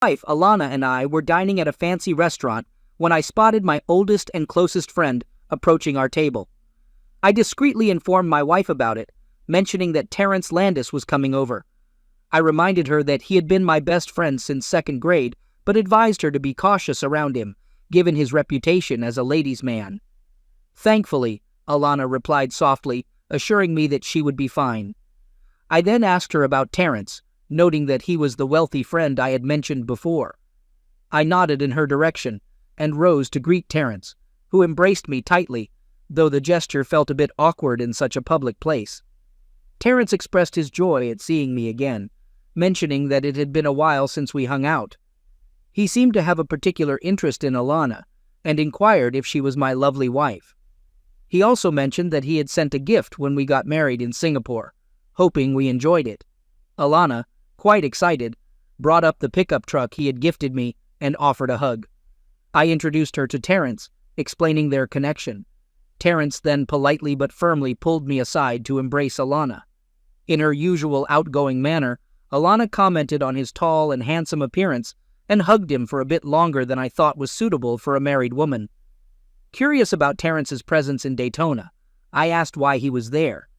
wife, Alana, and I were dining at a fancy restaurant when I spotted my oldest and closest friend approaching our table. I discreetly informed my wife about it, mentioning that Terrence Landis was coming over. I reminded her that he had been my best friend since second grade, but advised her to be cautious around him, given his reputation as a ladies' man. "Thankfully," Alana replied softly, assuring me that she would be fine. I then asked her about Terrence, noting that he was the wealthy friend I had mentioned before. I nodded in her direction and rose to greet Terrence, who embraced me tightly, though the gesture felt a bit awkward in such a public place. Terrence expressed his joy at seeing me again, mentioning that it had been a while since we hung out. He seemed to have a particular interest in Alana and inquired if she was my lovely wife. He also mentioned that he had sent a gift when we got married in Singapore, hoping we enjoyed it. Alana, quite excited, brought up the pickup truck he had gifted me and offered a hug. I introduced her to Terrence, explaining their connection. Terrence then politely but firmly pulled me aside to embrace Alana. In her usual outgoing manner, Alana commented on his tall and handsome appearance and hugged him for a bit longer than I thought was suitable for a married woman. Curious about Terrence's presence in Daytona, I asked why he was there.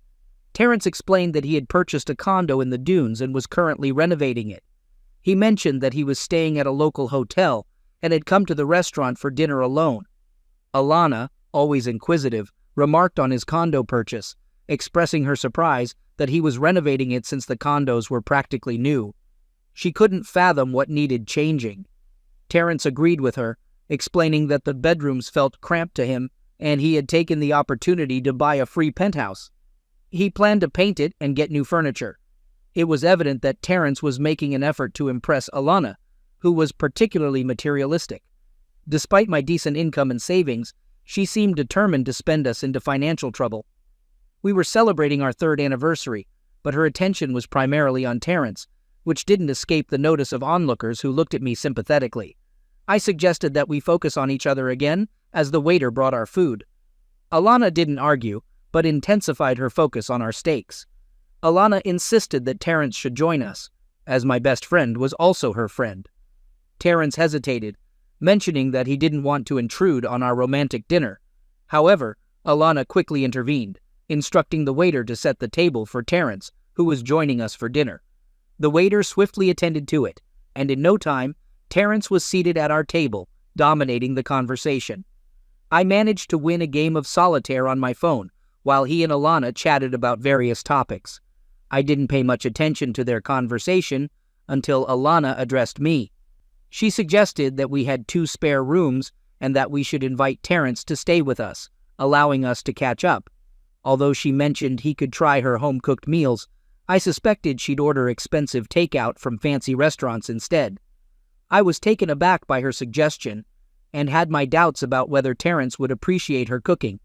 Terrence explained that he had purchased a condo in the Dunes and was currently renovating it. He mentioned that he was staying at a local hotel and had come to the restaurant for dinner alone. Alana, always inquisitive, remarked on his condo purchase, expressing her surprise that he was renovating it since the condos were practically new. She couldn't fathom what needed changing. Terrence agreed with her, explaining that the bedrooms felt cramped to him and he had taken the opportunity to buy a free penthouse. He planned to paint it and get new furniture. It was evident that Terrence was making an effort to impress Alana, who was particularly materialistic. Despite my decent income and savings, she seemed determined to spend us into financial trouble. We were celebrating our third anniversary, but her attention was primarily on Terrence, which didn't escape the notice of onlookers who looked at me sympathetically. I suggested that we focus on each other again as the waiter brought our food. Alana didn't argue, but intensified her focus on our steaks. Alana insisted that Terrence should join us, as my best friend was also her friend. Terrence hesitated, mentioning that he didn't want to intrude on our romantic dinner. However, Alana quickly intervened, instructing the waiter to set the table for Terrence, who was joining us for dinner. The waiter swiftly attended to it, and in no time, Terrence was seated at our table, dominating the conversation. I managed to win a game of solitaire on my phone, while he and Alana chatted about various topics. I didn't pay much attention to their conversation until Alana addressed me. She suggested that we had 2 spare rooms and that we should invite Terrence to stay with us, allowing us to catch up. Although she mentioned he could try her home-cooked meals, I suspected she'd order expensive takeout from fancy restaurants instead. I was taken aback by her suggestion and had my doubts about whether Terrence would appreciate her cooking.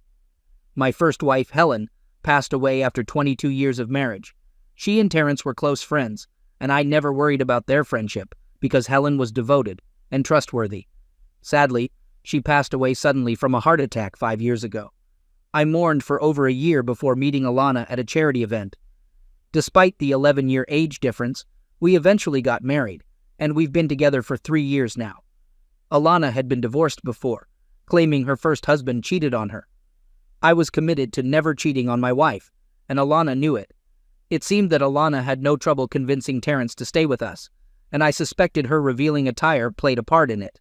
My first wife, Helen, passed away after 22 years of marriage. She and Terrence were close friends, and I never worried about their friendship because Helen was devoted and trustworthy. Sadly, she passed away suddenly from a heart attack 5 years ago. I mourned for over a year before meeting Alana at a charity event. Despite the 11-year age difference, we eventually got married, and we've been together for 3 years now. Alana had been divorced before, claiming her first husband cheated on her. I was committed to never cheating on my wife, and Alana knew it. It seemed that Alana had no trouble convincing Terrence to stay with us, and I suspected her revealing attire played a part in it.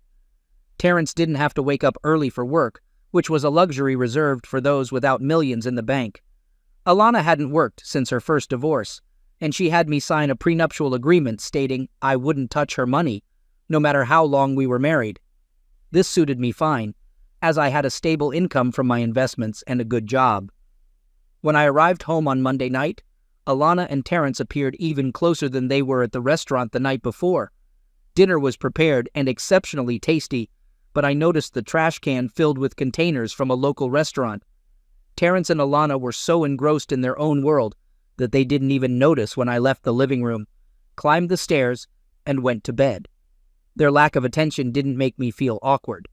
Terrence didn't have to wake up early for work, which was a luxury reserved for those without millions in the bank. Alana hadn't worked since her first divorce, and she had me sign a prenuptial agreement stating I wouldn't touch her money, no matter how long we were married. This suited me fine, as I had a stable income from my investments and a good job. When I arrived home on Monday night, Alana and Terrence appeared even closer than they were at the restaurant the night before. Dinner was prepared and exceptionally tasty, but I noticed the trash can filled with containers from a local restaurant. Terrence and Alana were so engrossed in their own world that they didn't even notice when I left the living room, climbed the stairs, and went to bed. Their lack of attention didn't make me feel awkward.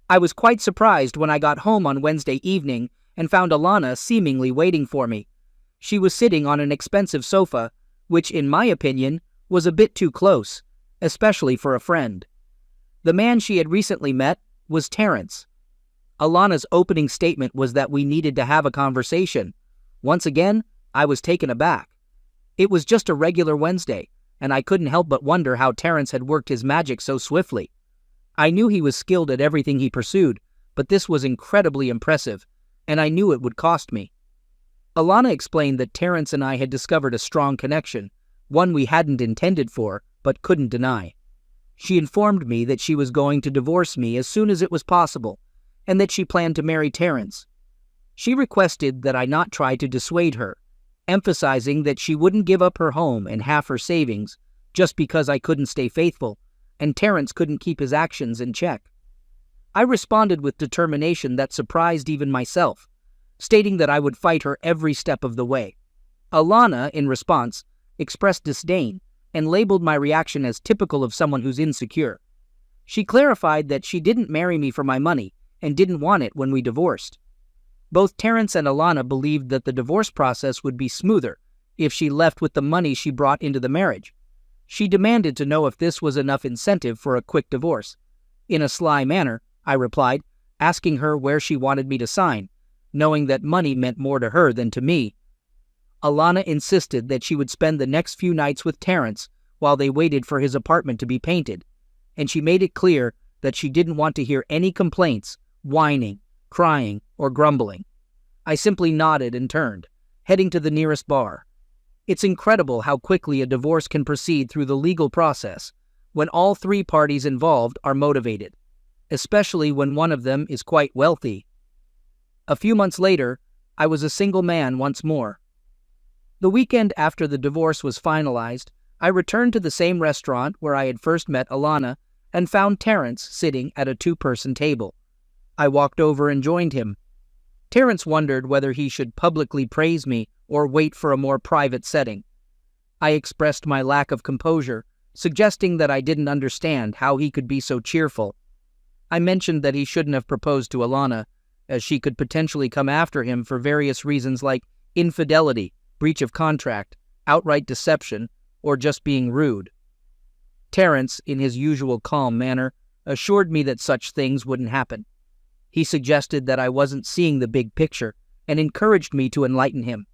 I was quite surprised when I got home on Wednesday evening and found Alana seemingly waiting for me. She was sitting on an expensive sofa, which in my opinion was a bit too close, especially for a friend. The man she had recently met was Terrence. Alana's opening statement was that we needed to have a conversation. Once again, I was taken aback. It was just a regular Wednesday, and I couldn't help but wonder how Terrence had worked his magic so swiftly. I knew he was skilled at everything he pursued, but this was incredibly impressive, and I knew it would cost me. Alana explained that Terrence and I had discovered a strong connection, one we hadn't intended for, but couldn't deny. She informed me that she was going to divorce me as soon as it was possible, and that she planned to marry Terrence. She requested that I not try to dissuade her, emphasizing that she wouldn't give up her home and half her savings just because I couldn't stay faithful, and Terrence couldn't keep his actions in check. I responded with determination that surprised even myself, stating that I would fight her every step of the way. Alana, in response, expressed disdain and labeled my reaction as typical of someone who's insecure. She clarified that she didn't marry me for my money and didn't want it when we divorced. Both Terrence and Alana believed that the divorce process would be smoother if she left with the money she brought into the marriage. She demanded to know if this was enough incentive for a quick divorce. In a sly manner, I replied, asking her where she wanted me to sign, knowing that money meant more to her than to me. Alana insisted that she would spend the next few nights with Terrence while they waited for his apartment to be painted, and she made it clear that she didn't want to hear any complaints, whining, crying, or grumbling. I simply nodded and turned, heading to the nearest bar. It's incredible how quickly a divorce can proceed through the legal process when all three parties involved are motivated, especially when one of them is quite wealthy. A few months later, I was a single man once more. The weekend after the divorce was finalized, I returned to the same restaurant where I had first met Alana and found Terrence sitting at a two-person table. I walked over and joined him. Terrence wondered whether he should publicly praise me or wait for a more private setting. I expressed my lack of composure, suggesting that I didn't understand how he could be so cheerful. I mentioned that he shouldn't have proposed to Alana, as she could potentially come after him for various reasons like infidelity, breach of contract, outright deception, or just being rude. Terrence, in his usual calm manner, assured me that such things wouldn't happen. He suggested that I wasn't seeing the big picture and encouraged me to enlighten him.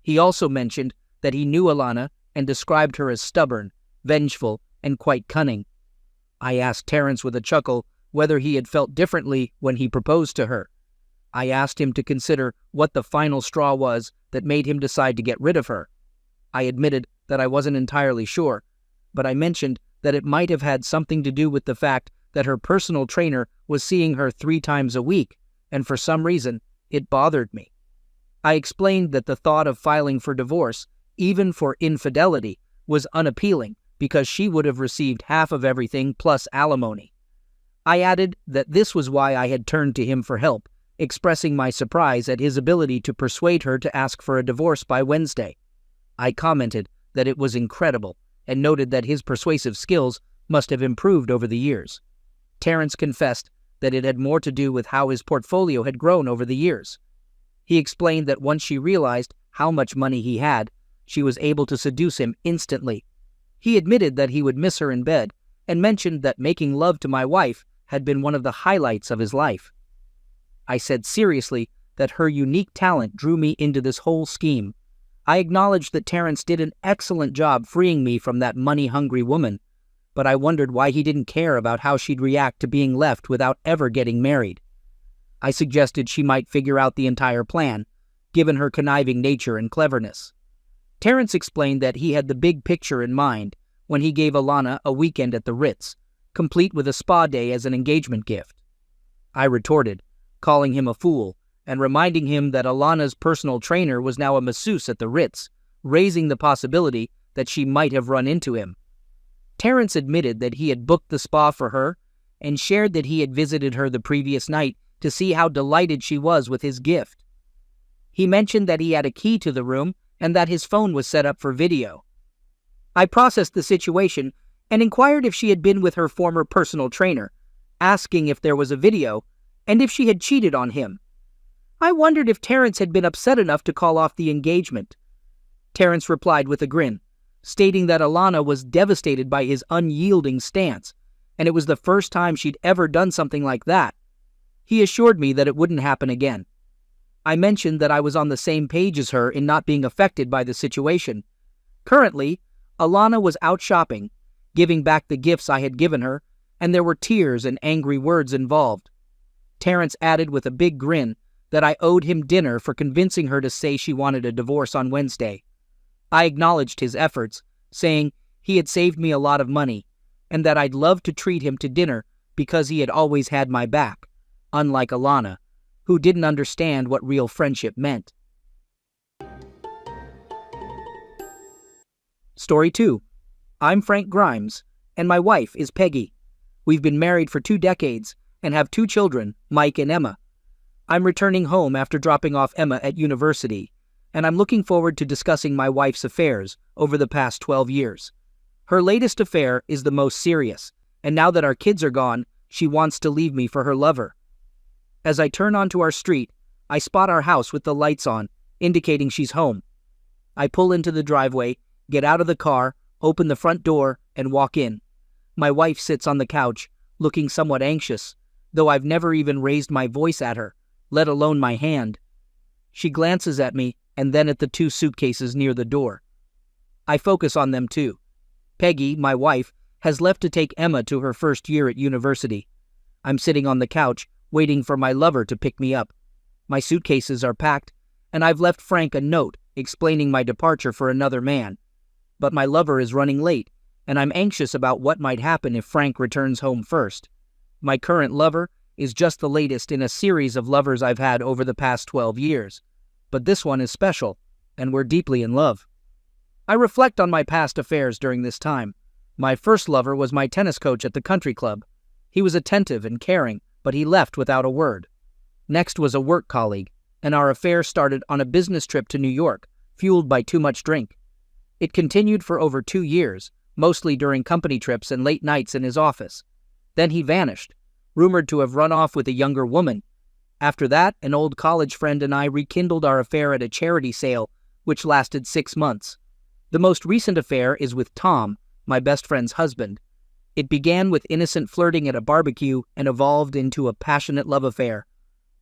He also mentioned that he knew Alana and described her as stubborn, vengeful, and quite cunning. I asked Terrence with a chuckle whether he had felt differently when he proposed to her. I asked him to consider what the final straw was that made him decide to get rid of her. I admitted that I wasn't entirely sure, but I mentioned that it might have had something to do with the fact that her personal trainer was seeing her 3 times a week, and for some reason, it bothered me. I explained that the thought of filing for divorce, even for infidelity, was unappealing because she would have received half of everything plus alimony. I added that this was why I had turned to him for help, expressing my surprise at his ability to persuade her to ask for a divorce by Wednesday. I commented that it was incredible and noted that his persuasive skills must have improved over the years. Terrence confessed that it had more to do with how his portfolio had grown over the years. He explained that once she realized how much money he had, she was able to seduce him instantly. He admitted that he would miss her in bed and mentioned that making love to my wife had been one of the highlights of his life. I said seriously that her unique talent drew me into this whole scheme. I acknowledged that Terrence did an excellent job freeing me from that money-hungry woman, but I wondered why he didn't care about how she'd react to being left without ever getting married. I suggested she might figure out the entire plan, given her conniving nature and cleverness. Terrence explained that he had the big picture in mind when he gave Alana a weekend at the Ritz, complete with a spa day as an engagement gift. I retorted, calling him a fool, and reminding him that Alana's personal trainer was now a masseuse at the Ritz, raising the possibility that she might have run into him. Terrence admitted that he had booked the spa for her and shared that he had visited her the previous night to see how delighted she was with his gift. He mentioned that he had a key to the room and that his phone was set up for video. I processed the situation and inquired if she had been with her former personal trainer, asking if there was a video and if she had cheated on him. I wondered if Terrence had been upset enough to call off the engagement. Terrence replied with a grin, stating that Alana was devastated by his unyielding stance, and it was the first time she'd ever done something like that. He assured me that it wouldn't happen again. I mentioned that I was on the same page as her in not being affected by the situation. Currently, Alana was out shopping, giving back the gifts I had given her, and there were tears and angry words involved. Terrence added with a big grin that I owed him dinner for convincing her to say she wanted a divorce on Wednesday. I acknowledged his efforts, saying he had saved me a lot of money, and that I'd love to treat him to dinner because he had always had my back, unlike Alana, who didn't understand what real friendship meant. Story 2. I'm Frank Grimes, and my wife is Peggy. We've been married for 2 decades and have 2 children, Mike and Emma. I'm returning home after dropping off Emma at university, and I'm looking forward to discussing my wife's affairs over the past 12 years. Her latest affair is the most serious, and now that our kids are gone, she wants to leave me for her lover. As I turn onto our street, I spot our house with the lights on, indicating she's home. I pull into the driveway, get out of the car, open the front door, and walk in. My wife sits on the couch, looking somewhat anxious, though I've never even raised my voice at her, let alone my hand. She glances at me and then at the 2 suitcases near the door. I focus on them too. Peggy, my wife, has left to take Emma to her first year at university. I'm sitting on the couch, waiting for my lover to pick me up. My suitcases are packed, and I've left Frank a note explaining my departure for another man. But my lover is running late, and I'm anxious about what might happen if Frank returns home first. My current lover is just the latest in a series of lovers I've had over the past 12 years. But this one is special, and we're deeply in love. I reflect on my past affairs during this time. My first lover was my tennis coach at the country club. He was attentive and caring, but he left without a word. Next was a work colleague, and our affair started on a business trip to New York, fueled by too much drink. It continued for over 2 years, mostly during company trips and late nights in his office. Then he vanished, rumored to have run off with a younger woman. After that, an old college friend and I rekindled our affair at a charity sale, which lasted 6 months. The most recent affair is with Tom, my best friend's husband. It began with innocent flirting at a barbecue and evolved into a passionate love affair.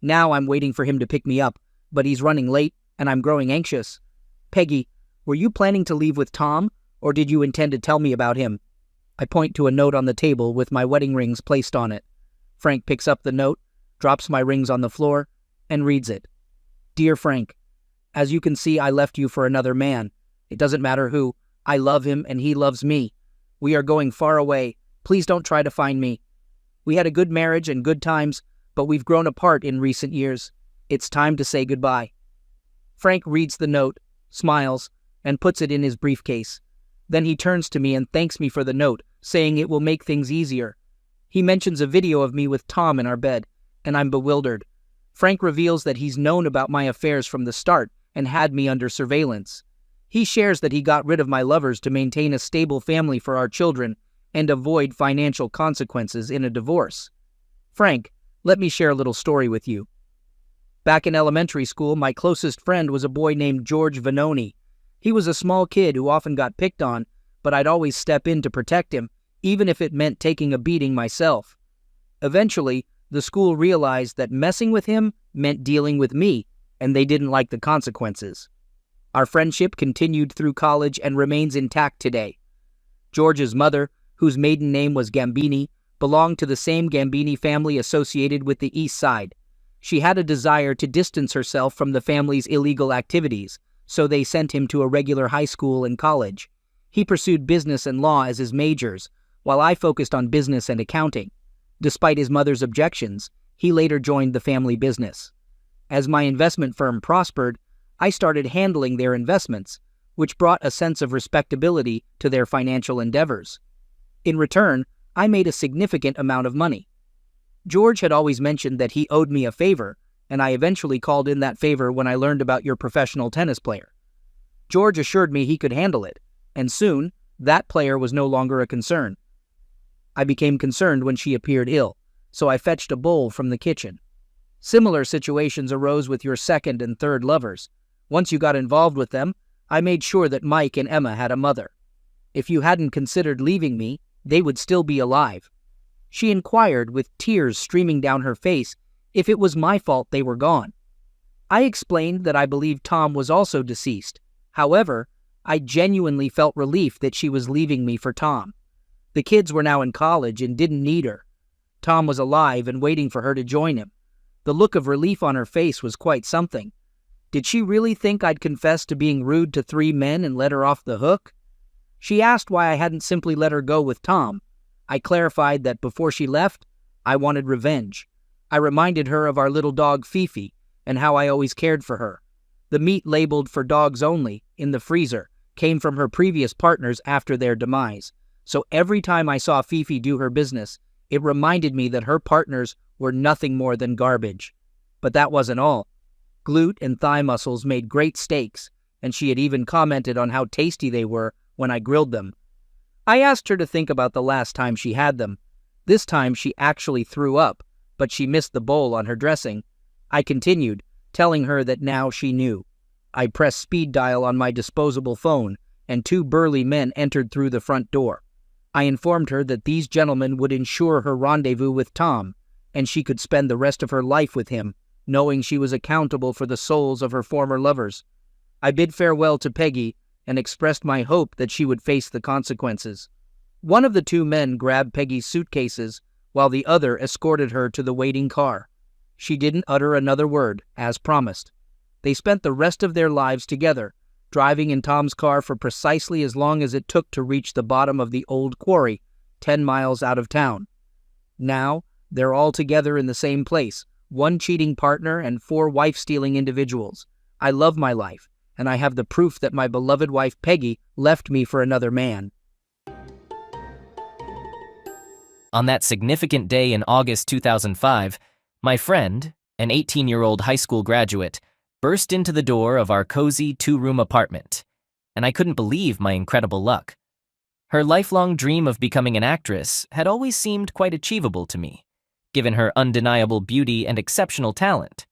Now I'm waiting for him to pick me up, but he's running late and I'm growing anxious. Peggy, were you planning to leave with Tom, or did you intend to tell me about him? I point to a note on the table with my wedding rings placed on it. Frank picks up the note, drops my rings on the floor, and reads it. Dear Frank, as you can see, I left you for another man. It doesn't matter who. I love him and he loves me. We are going far away. Please don't try to find me. We had a good marriage and good times, but we've grown apart in recent years. It's time to say goodbye. Frank reads the note, smiles, and puts it in his briefcase. Then he turns to me and thanks me for the note, saying it will make things easier. He mentions a video of me with Tom in our bed, and I'm bewildered. Frank reveals that he's known about my affairs from the start and had me under surveillance. He shares that he got rid of my lovers to maintain a stable family for our children and avoid financial consequences in a divorce. Frank, let me share a little story with you. Back in elementary school, my closest friend was a boy named George Vanoni. He was a small kid who often got picked on, but I'd always step in to protect him, even if it meant taking a beating myself. Eventually, the school realized that messing with him meant dealing with me, and they didn't like the consequences. Our friendship continued through college and remains intact today. George's mother, whose maiden name was Gambini, belonged to the same Gambini family associated with the East Side. She had a desire to distance herself from the family's illegal activities, so they sent him to a regular high school and college. He pursued business and law as his majors, while I focused on business and accounting. Despite his mother's objections, he later joined the family business. As my investment firm prospered, I started handling their investments, which brought a sense of respectability to their financial endeavors. In return, I made a significant amount of money. George had always mentioned that he owed me a favor, and I eventually called in that favor when I learned about your professional tennis player. George assured me he could handle it, and soon, that player was no longer a concern. I became concerned when she appeared ill, so I fetched a bowl from the kitchen. Similar situations arose with your second and third lovers. Once you got involved with them, I made sure that Mike and Emma had a mother. If you hadn't considered leaving me, they would still be alive. She inquired, with tears streaming down her face, if it was my fault they were gone. I explained that I believed Tom was also deceased. However, I genuinely felt relief that she was leaving me for Tom. The kids were now in college and didn't need her. Tom was alive and waiting for her to join him. The look of relief on her face was quite something. Did she really think I'd confess to being rude to 3 men and let her off the hook? She asked why I hadn't simply let her go with Tom. I clarified that before she left, I wanted revenge. I reminded her of our little dog Fifi and how I always cared for her. The meat labeled for dogs only, in the freezer, came from her previous partners after their demise. So every time I saw Fifi do her business, it reminded me that her partners were nothing more than garbage. But that wasn't all. Glute and thigh muscles made great steaks, and she had even commented on how tasty they were when I grilled them. I asked her to think about the last time she had them. This time she actually threw up, but she missed the bowl on her dressing. I continued, telling her that now she knew. I pressed speed dial on my disposable phone, and 2 burly men entered through the front door. I informed her that these gentlemen would ensure her rendezvous with Tom, and she could spend the rest of her life with him, knowing she was accountable for the souls of her former lovers. I bid farewell to Peggy and expressed my hope that she would face the consequences. One of the 2 men grabbed Peggy's suitcases, while the other escorted her to the waiting car. She didn't utter another word, as promised. They spent the rest of their lives together, driving in Tom's car for precisely as long as it took to reach the bottom of the old quarry, 10 miles out of town. Now, they're all together in the same place, 1 cheating partner and 4 wife-stealing individuals. I love my life, and I have the proof that my beloved wife Peggy left me for another man. On that significant day in August 2005, my friend, an 18-year-old high school graduate, burst into the door of our cozy 2-room apartment, and I couldn't believe my incredible luck. Her lifelong dream of becoming an actress had always seemed quite achievable to me, given her undeniable beauty and exceptional talent.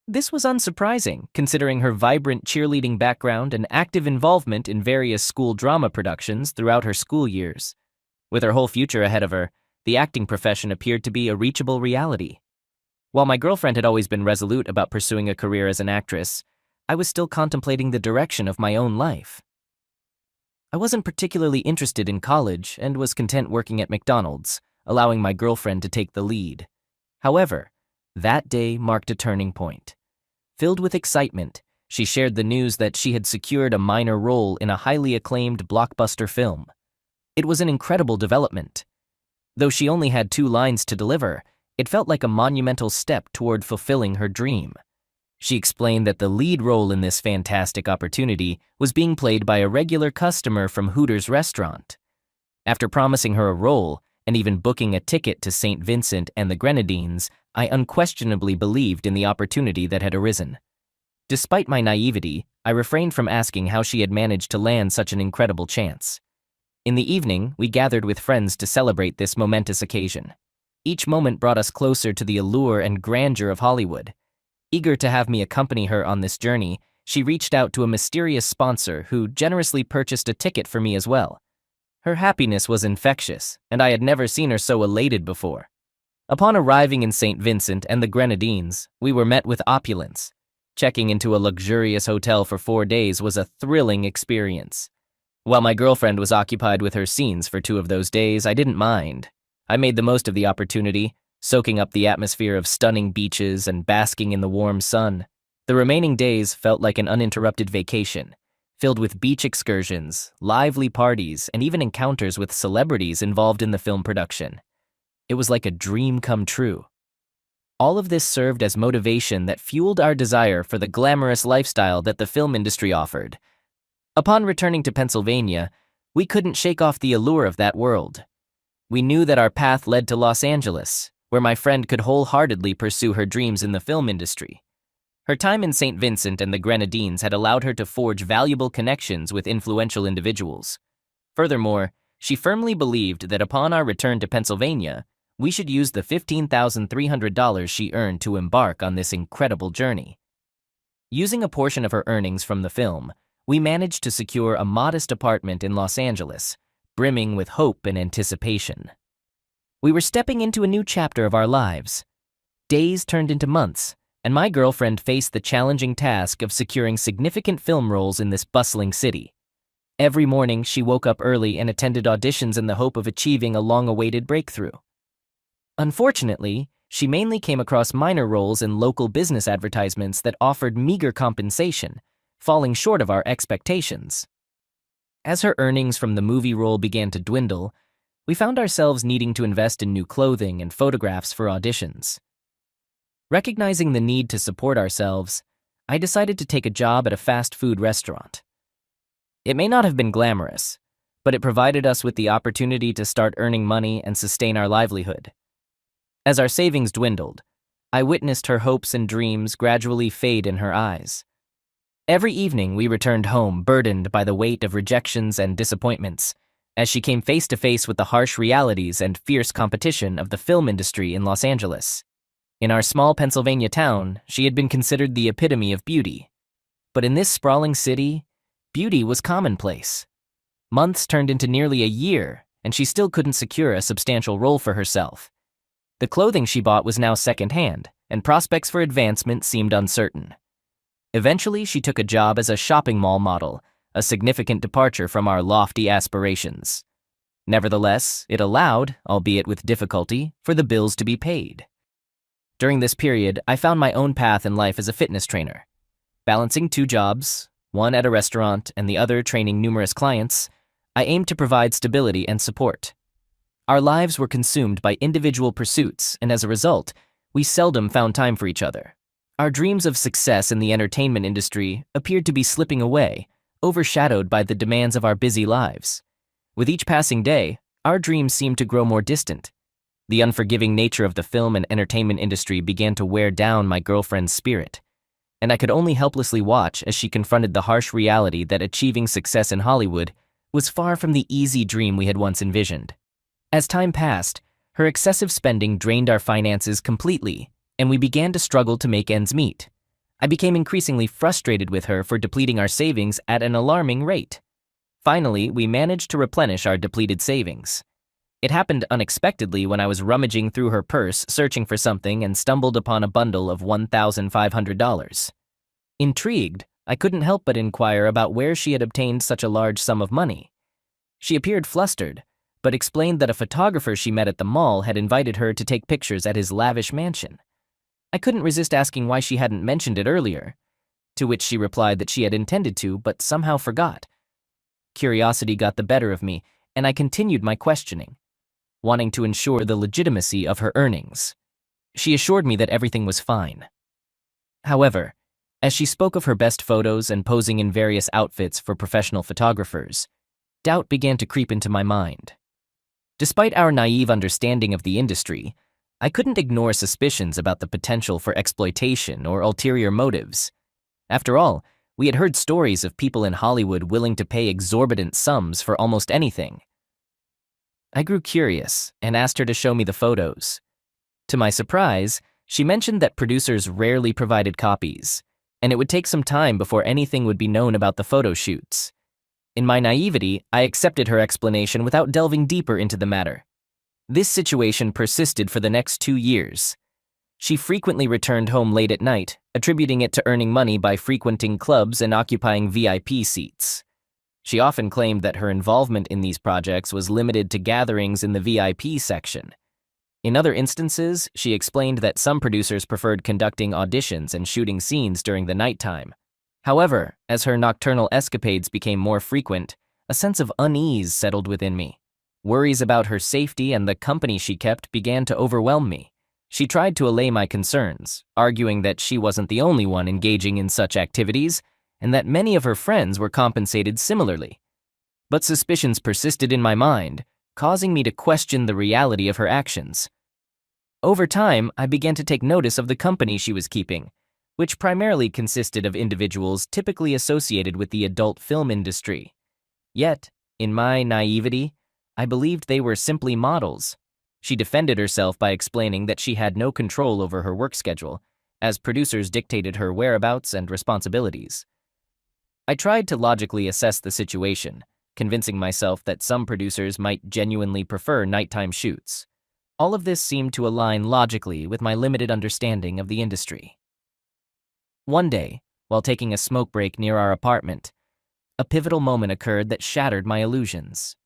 This was unsurprising, considering her vibrant cheerleading background and active involvement in various school drama productions throughout her school years. With her whole future ahead of her, the acting profession appeared to be a reachable reality. While my girlfriend had always been resolute about pursuing a career as an actress, I was still contemplating the direction of my own life. I wasn't particularly interested in college and was content working at McDonald's, allowing my girlfriend to take the lead. However, that day marked a turning point. Filled with excitement, she shared the news that she had secured a minor role in a highly acclaimed blockbuster film. It was an incredible development. Though she only had 2 lines to deliver, it felt like a monumental step toward fulfilling her dream. She explained that the lead role in this fantastic opportunity was being played by a regular customer from Hooters restaurant. After promising her a role and even booking a ticket to St. Vincent and the Grenadines, I unquestionably believed in the opportunity that had arisen. Despite my naivety, I refrained from asking how she had managed to land such an incredible chance. In the evening, we gathered with friends to celebrate this momentous occasion. Each moment brought us closer to the allure and grandeur of Hollywood. Eager to have me accompany her on this journey, she reached out to a mysterious sponsor who generously purchased a ticket for me as well. Her happiness was infectious, and I had never seen her so elated before. Upon arriving in St. Vincent and the Grenadines, we were met with opulence. Checking into a luxurious hotel for 4 days was a thrilling experience. While my girlfriend was occupied with her scenes for 2 of those days, I didn't mind. I made the most of the opportunity, soaking up the atmosphere of stunning beaches and basking in the warm sun. The remaining days felt like an uninterrupted vacation, filled with beach excursions, lively parties, and even encounters with celebrities involved in the film production. It was like a dream come true. All of this served as motivation that fueled our desire for the glamorous lifestyle that the film industry offered. Upon returning to Pennsylvania, we couldn't shake off the allure of that world. We knew that our path led to Los Angeles, where my friend could wholeheartedly pursue her dreams in the film industry. Her time in St. Vincent and the Grenadines had allowed her to forge valuable connections with influential individuals. Furthermore, she firmly believed that upon our return to Pennsylvania, we should use the $15,300 she earned to embark on this incredible journey. Using a portion of her earnings from the film, we managed to secure a modest apartment in Los Angeles, brimming with hope and anticipation. We were stepping into a new chapter of our lives. Days turned into months, and my girlfriend faced the challenging task of securing significant film roles in this bustling city. Every morning, she woke up early and attended auditions in the hope of achieving a long-awaited breakthrough. Unfortunately, she mainly came across minor roles in local business advertisements that offered meager compensation, falling short of our expectations. As her earnings from the movie role began to dwindle, we found ourselves needing to invest in new clothing and photographs for auditions. Recognizing the need to support ourselves, I decided to take a job at a fast food restaurant. It may not have been glamorous, but it provided us with the opportunity to start earning money and sustain our livelihood. As our savings dwindled, I witnessed her hopes and dreams gradually fade in her eyes. Every evening we returned home burdened by the weight of rejections and disappointments, as she came face to face with the harsh realities and fierce competition of the film industry in Los Angeles. In our small Pennsylvania town, she had been considered the epitome of beauty. But in this sprawling city, beauty was commonplace. Months turned into nearly a year, and she still couldn't secure a substantial role for herself. The clothing she bought was now secondhand, and prospects for advancement seemed uncertain. Eventually, she took a job as a shopping mall model, a significant departure from our lofty aspirations. Nevertheless, it allowed, albeit with difficulty, for the bills to be paid. During this period, I found my own path in life as a fitness trainer. Balancing two jobs, one at a restaurant and the other training numerous clients, I aimed to provide stability and support. Our lives were consumed by individual pursuits, and as a result, we seldom found time for each other. Our dreams of success in the entertainment industry appeared to be slipping away, overshadowed by the demands of our busy lives. With each passing day, our dreams seemed to grow more distant. The unforgiving nature of the film and entertainment industry began to wear down my girlfriend's spirit, and I could only helplessly watch as she confronted the harsh reality that achieving success in Hollywood was far from the easy dream we had once envisioned. As time passed, her excessive spending drained our finances completely, and we began to struggle to make ends meet. I became increasingly frustrated with her for depleting our savings at an alarming rate. Finally, we managed to replenish our depleted savings. It happened unexpectedly when I was rummaging through her purse searching for something and stumbled upon a bundle of $1,500. Intrigued, I couldn't help but inquire about where she had obtained such a large sum of money. She appeared flustered, but explained that a photographer she met at the mall had invited her to take pictures at his lavish mansion. I couldn't resist asking why she hadn't mentioned it earlier, to which she replied that she had intended to but somehow forgot. Curiosity got the better of me, and I continued my questioning, wanting to ensure the legitimacy of her earnings. She assured me that everything was fine. However, as she spoke of her best photos and posing in various outfits for professional photographers, doubt began to creep into my mind. Despite our naive understanding of the industry, I couldn't ignore suspicions about the potential for exploitation or ulterior motives. After all, we had heard stories of people in Hollywood willing to pay exorbitant sums for almost anything. I grew curious and asked her to show me the photos. To my surprise, she mentioned that producers rarely provided copies, and it would take some time before anything would be known about the photo shoots. In my naivety, I accepted her explanation without delving deeper into the matter. This situation persisted for the next 2 years. She frequently returned home late at night, attributing it to earning money by frequenting clubs and occupying VIP seats. She often claimed that her involvement in these projects was limited to gatherings in the VIP section. In other instances, she explained that some producers preferred conducting auditions and shooting scenes during the nighttime. However, as her nocturnal escapades became more frequent, a sense of unease settled within me. Worries about her safety and the company she kept began to overwhelm me. She tried to allay my concerns, arguing that she wasn't the only one engaging in such activities, and that many of her friends were compensated similarly. But suspicions persisted in my mind, causing me to question the reality of her actions. Over time, I began to take notice of the company she was keeping, which primarily consisted of individuals typically associated with the adult film industry. Yet, in my naivety, I believed they were simply models. She defended herself by explaining that she had no control over her work schedule, as producers dictated her whereabouts and responsibilities. I tried to logically assess the situation, convincing myself that some producers might genuinely prefer nighttime shoots. All of this seemed to align logically with my limited understanding of the industry. One day, while taking a smoke break near our apartment, a pivotal moment occurred that shattered my illusions.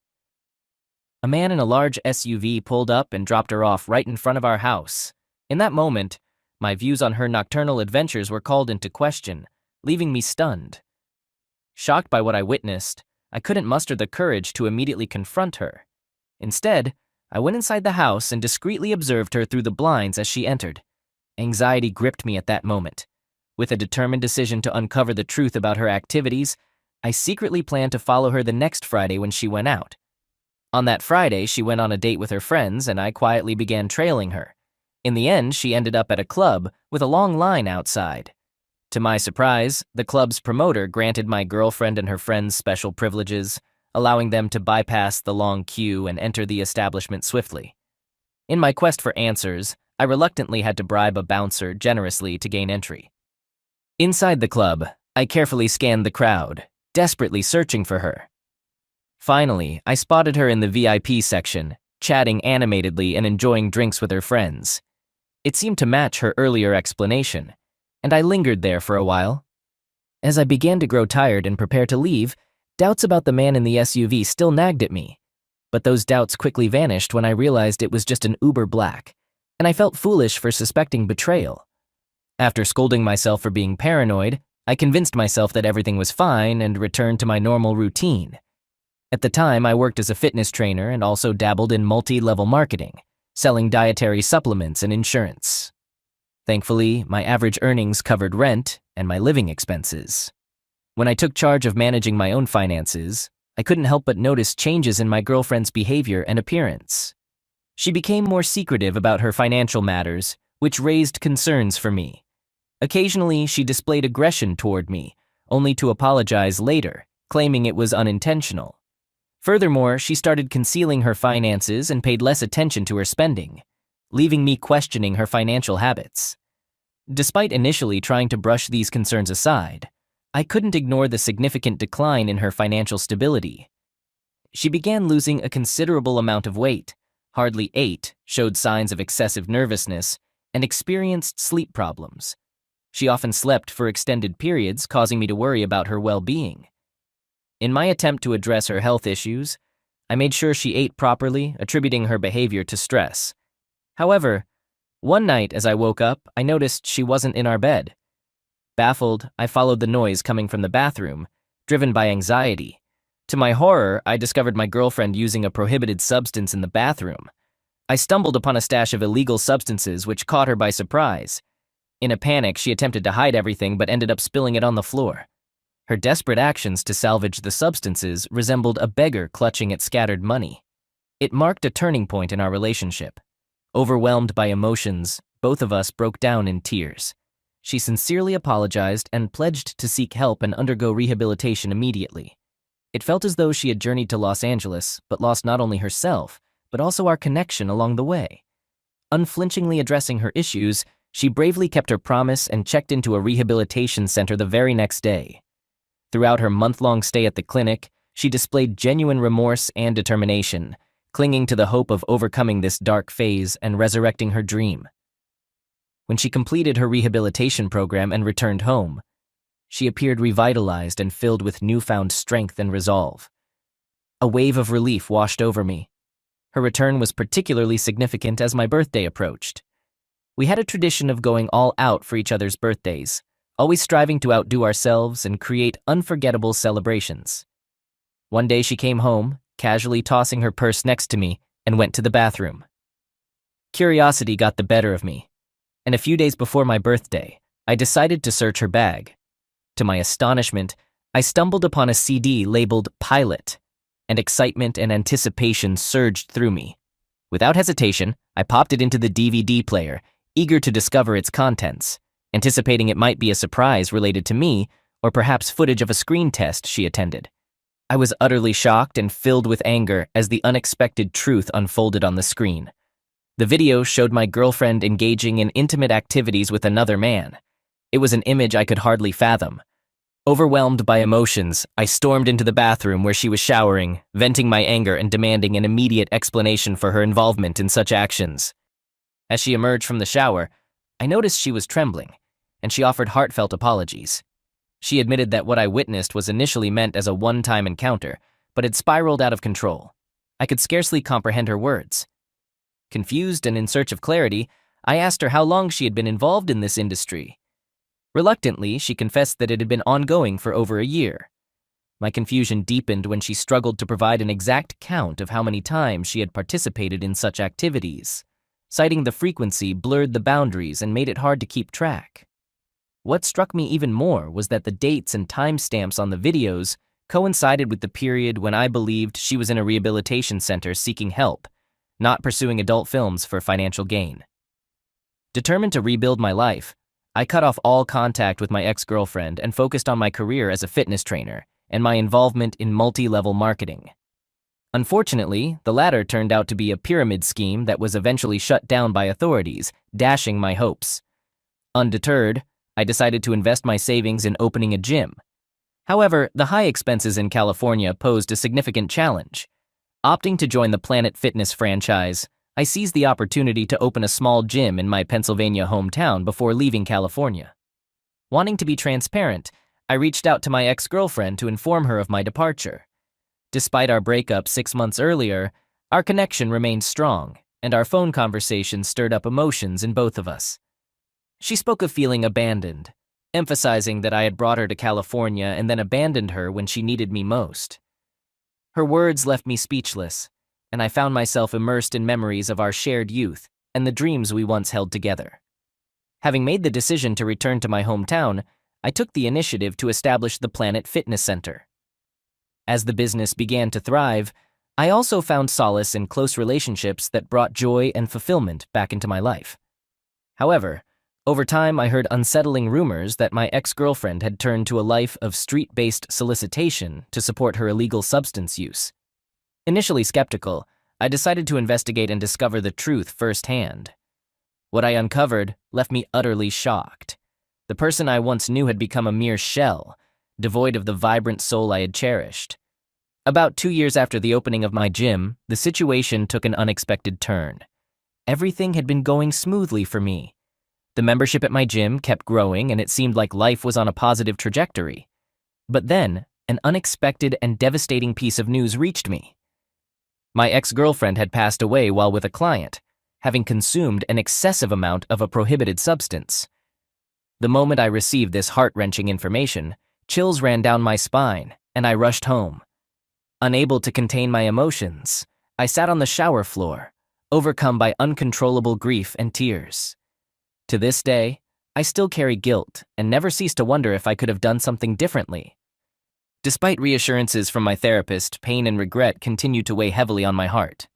A man in a large SUV pulled up and dropped her off right in front of our house. In that moment, my views on her nocturnal adventures were called into question, leaving me stunned. Shocked by what I witnessed, I couldn't muster the courage to immediately confront her. Instead, I went inside the house and discreetly observed her through the blinds as she entered. Anxiety gripped me at that moment. With a determined decision to uncover the truth about her activities, I secretly planned to follow her the next Friday when she went out. On that Friday, she went on a date with her friends, and I quietly began trailing her. In the end, she ended up at a club with a long line outside. To my surprise, the club's promoter granted my girlfriend and her friends special privileges, allowing them to bypass the long queue and enter the establishment swiftly. In my quest for answers, I reluctantly had to bribe a bouncer generously to gain entry. Inside the club, I carefully scanned the crowd, desperately searching for her. Finally, I spotted her in the VIP section, chatting animatedly and enjoying drinks with her friends. It seemed to match her earlier explanation, and I lingered there for a while. As I began to grow tired and prepare to leave, doubts about the man in the SUV still nagged at me. But those doubts quickly vanished when I realized it was just an Uber Black, and I felt foolish for suspecting betrayal. After scolding myself for being paranoid, I convinced myself that everything was fine and returned to my normal routine. At the time, I worked as a fitness trainer and also dabbled in multi-level marketing, selling dietary supplements and insurance. Thankfully, my average earnings covered rent and my living expenses. When I took charge of managing my own finances, I couldn't help but notice changes in my girlfriend's behavior and appearance. She became more secretive about her financial matters, which raised concerns for me. Occasionally, she displayed aggression toward me, only to apologize later, claiming it was unintentional. Furthermore, she started concealing her finances and paid less attention to her spending, leaving me questioning her financial habits. Despite initially trying to brush these concerns aside, I couldn't ignore the significant decline in her financial stability. She began losing a considerable amount of weight, hardly ate, showed signs of excessive nervousness, and experienced sleep problems. She often slept for extended periods, causing me to worry about her well-being. In my attempt to address her health issues, I made sure she ate properly, attributing her behavior to stress. However, one night as I woke up, I noticed she wasn't in our bed. Baffled, I followed the noise coming from the bathroom, driven by anxiety. To my horror, I discovered my girlfriend using a prohibited substance in the bathroom. I stumbled upon a stash of illegal substances which caught her by surprise. In a panic, she attempted to hide everything but ended up spilling it on the floor. Her desperate actions to salvage the substances resembled a beggar clutching at scattered money. It marked a turning point in our relationship. Overwhelmed by emotions, both of us broke down in tears. She sincerely apologized and pledged to seek help and undergo rehabilitation immediately. It felt as though she had journeyed to Los Angeles, but lost not only herself, but also our connection along the way. Unflinchingly addressing her issues, she bravely kept her promise and checked into a rehabilitation center the very next day. Throughout her month-long stay at the clinic, she displayed genuine remorse and determination, clinging to the hope of overcoming this dark phase and resurrecting her dream. When she completed her rehabilitation program and returned home, she appeared revitalized and filled with newfound strength and resolve. A wave of relief washed over me. Her return was particularly significant as my birthday approached. We had a tradition of going all out for each other's birthdays, always striving to outdo ourselves and create unforgettable celebrations. One day she came home, casually tossing her purse next to me, and went to the bathroom. Curiosity got the better of me, and a few days before my birthday, I decided to search her bag. To my astonishment, I stumbled upon a CD labeled Pilot, and excitement and anticipation surged through me. Without hesitation, I popped it into the DVD player, eager to discover its contents, anticipating it might be a surprise related to me, or perhaps footage of a screen test she attended. I was utterly shocked and filled with anger as the unexpected truth unfolded on the screen. The video showed my girlfriend engaging in intimate activities with another man. It was an image I could hardly fathom. Overwhelmed by emotions, I stormed into the bathroom where she was showering, venting my anger and demanding an immediate explanation for her involvement in such actions. As she emerged from the shower, I noticed she was trembling, and she offered heartfelt apologies. She admitted that what I witnessed was initially meant as a one-time encounter, but had spiraled out of control. I could scarcely comprehend her words. Confused and in search of clarity, I asked her how long she had been involved in this industry. Reluctantly, she confessed that it had been ongoing for over a year. My confusion deepened when she struggled to provide an exact count of how many times she had participated in such activities. Citing the frequency blurred the boundaries and made it hard to keep track. What struck me even more was that the dates and timestamps on the videos coincided with the period when I believed she was in a rehabilitation center seeking help, not pursuing adult films for financial gain. Determined to rebuild my life, I cut off all contact with my ex-girlfriend and focused on my career as a fitness trainer and my involvement in multi-level marketing. Unfortunately, the latter turned out to be a pyramid scheme that was eventually shut down by authorities, dashing my hopes. Undeterred, I decided to invest my savings in opening a gym. However, the high expenses in California posed a significant challenge. Opting to join the Planet Fitness franchise, I seized the opportunity to open a small gym in my Pennsylvania hometown before leaving California. Wanting to be transparent, I reached out to my ex-girlfriend to inform her of my departure. Despite our breakup 6 months earlier, our connection remained strong, and our phone conversation stirred up emotions in both of us. She spoke of feeling abandoned, emphasizing that I had brought her to California and then abandoned her when she needed me most. Her words left me speechless, and I found myself immersed in memories of our shared youth and the dreams we once held together. Having made the decision to return to my hometown, I took the initiative to establish the Planet Fitness Center. As the business began to thrive, I also found solace in close relationships that brought joy and fulfillment back into my life. However, over time I heard unsettling rumors that my ex-girlfriend had turned to a life of street-based solicitation to support her illegal substance use. Initially skeptical, I decided to investigate and discover the truth firsthand. What I uncovered left me utterly shocked. The person I once knew had become a mere shell, devoid of the vibrant soul I had cherished. About 2 years after the opening of my gym, the situation took an unexpected turn. Everything had been going smoothly for me. The membership at my gym kept growing and it seemed like life was on a positive trajectory. But then, an unexpected and devastating piece of news reached me. My ex-girlfriend had passed away while with a client, having consumed an excessive amount of a prohibited substance. The moment I received this heart-wrenching information, chills ran down my spine, and I rushed home. Unable to contain my emotions, I sat on the shower floor, overcome by uncontrollable grief and tears. To this day, I still carry guilt and never cease to wonder if I could have done something differently. Despite reassurances from my therapist, pain and regret continued to weigh heavily on my heart.